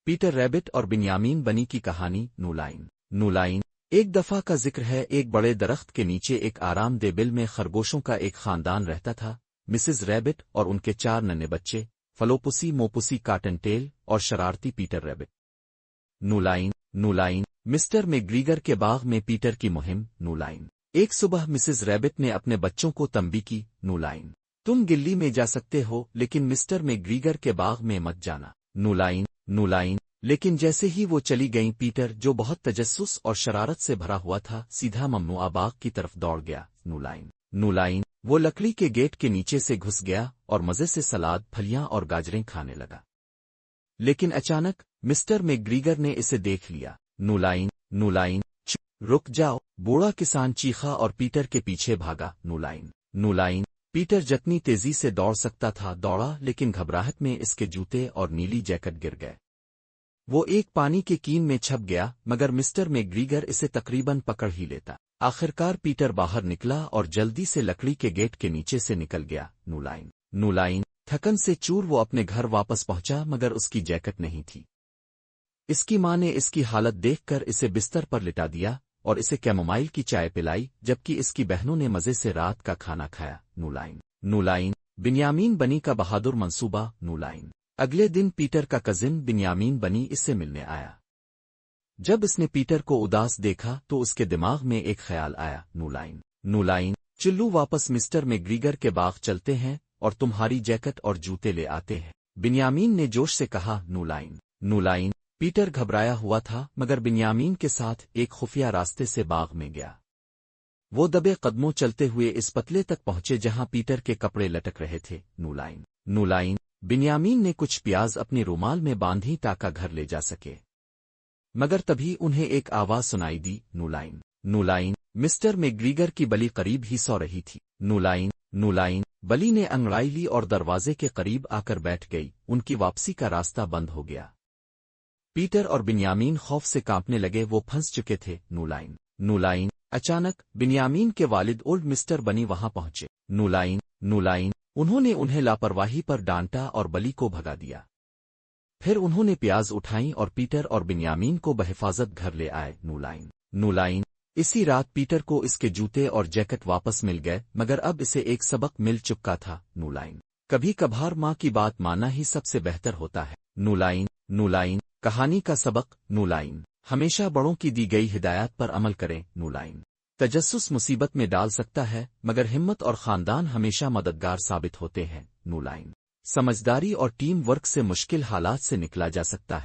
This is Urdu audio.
پیٹر ریبٹ اور بنیامین بنی کی کہانی نولائن ایک دفعہ کا ذکر ہے، ایک بڑے درخت کے نیچے ایک آرام دہ بل میں خرگوشوں کا ایک خاندان رہتا تھا۔ مسز ریبٹ اور ان کے 4 ننھے بچے، فلوپسی، موپسی، کاٹن ٹیل اور شرارتی پیٹر ریبٹ۔ نولائن مسٹر میں گریگر کے باغ میں پیٹر کی مہم۔ ایک صبح مسز ریبٹ نے اپنے بچوں کو تنبیہ کی، تم گلی میں جا سکتے ہو لیکن مسٹر میں گریگر کے باغ میں مت جانا۔ نولائن لیکن جیسے ہی وہ چلی گئیں، پیٹر جو بہت تجسس اور شرارت سے بھرا ہوا تھا سیدھا ممنوعہ باغ کی طرف دوڑ گیا۔ نولائن وہ لکڑی کے گیٹ کے نیچے سے گھس گیا اور مزے سے سلاد، پھلیاں اور گاجریں کھانے لگا۔ لیکن اچانک مسٹر میں گریگر نے اسے دیکھ لیا۔ نولائن رک جاؤ، بوڑھا کسان چیخا اور پیٹر کے پیچھے بھاگا۔ نولائن پیٹر جتنی تیزی سے دوڑ سکتا تھا دوڑا، لیکن گھبراہٹ میں اس کے جوتے اور نیلی جیکٹ گر گئے۔ وہ ایک پانی کے کین میں چھپ گیا، مگر مسٹر میں گریگر اسے تقریباً پکڑ ہی لیتا۔ آخرکار پیٹر باہر نکلا اور جلدی سے لکڑی کے گیٹ کے نیچے سے نکل گیا۔ نولائن تھکن سے چور وہ اپنے گھر واپس پہنچا، مگر اس کی جیکٹ نہیں تھی۔ اس کی ماں نے اس کی حالت دیکھ کر اسے بستر پر لٹا دیا اور اسے کیمومائل کی چائے پلائی، جبکہ اس کی بہنوں نے مزے سے رات کا کھانا کھایا۔ نولائن بنیامین بنی کا بہادر منصوبہ۔ اگلے دن پیٹر کا کزن بنیامین بنی اس سے ملنے آیا۔ جب اس نے پیٹر کو اداس دیکھا تو اس کے دماغ میں ایک خیال آیا۔ نولائن چلو واپس مسٹر میں گریگر کے باغ چلتے ہیں اور تمہاری جیکٹ اور جوتے لے آتے ہیں، بنیامین نے جوش سے کہا۔ نولائن پیٹر گھبرایا ہوا تھا، مگر بنیامین کے ساتھ ایک خفیہ راستے سے باغ میں گیا۔ وہ دبے قدموں چلتے ہوئے اس پتلے تک پہنچے جہاں پیٹر کے کپڑے لٹک رہے تھے۔ نولائن بنیامین نے کچھ پیاز اپنی رومال میں باندھی تاکہ گھر لے جا سکے، مگر تبھی انہیں ایک آواز سنائی دی۔ نولائن مسٹر میں گریگر کی بلی قریب ہی سو رہی تھی۔ نولائن بلی نے انگڑائی لی اور دروازے کے قریب آ کر بیٹھ گئی۔ ان کی واپسی کا راستہ بند ہو گیا۔ پیٹر اور بنیامین خوف سے کانپنے لگے، وہ پھنس چکے تھے۔ نولائن اچانک بنیامین کے والد اولڈ مسٹر بنی وہاں پہنچے۔ نولائن انہوں نے انہیں لاپرواہی پر ڈانٹا اور بلی کو بھگا دیا۔ پھر انہوں نے پیاز اٹھائیں اور پیٹر اور بنیامین کو بحفاظت گھر لے آئے۔ نولائن اسی رات پیٹر کو اس کے جوتے اور جیکٹ واپس مل گئے، مگر اب اسے ایک سبق مل چکا تھا۔ کبھی کبھار ماں کی بات ماننا ہی سب سے بہتر ہوتا ہے۔ نولائن کہانی کا سبق۔ ہمیشہ بڑوں کی دی گئی ہدایات پر عمل کریں۔ تجسس مصیبت میں ڈال سکتا ہے، مگر ہمت اور خاندان ہمیشہ مددگار ثابت ہوتے ہیں۔ سمجھداری اور ٹیم ورک سے مشکل حالات سے نکلا جا سکتا ہے۔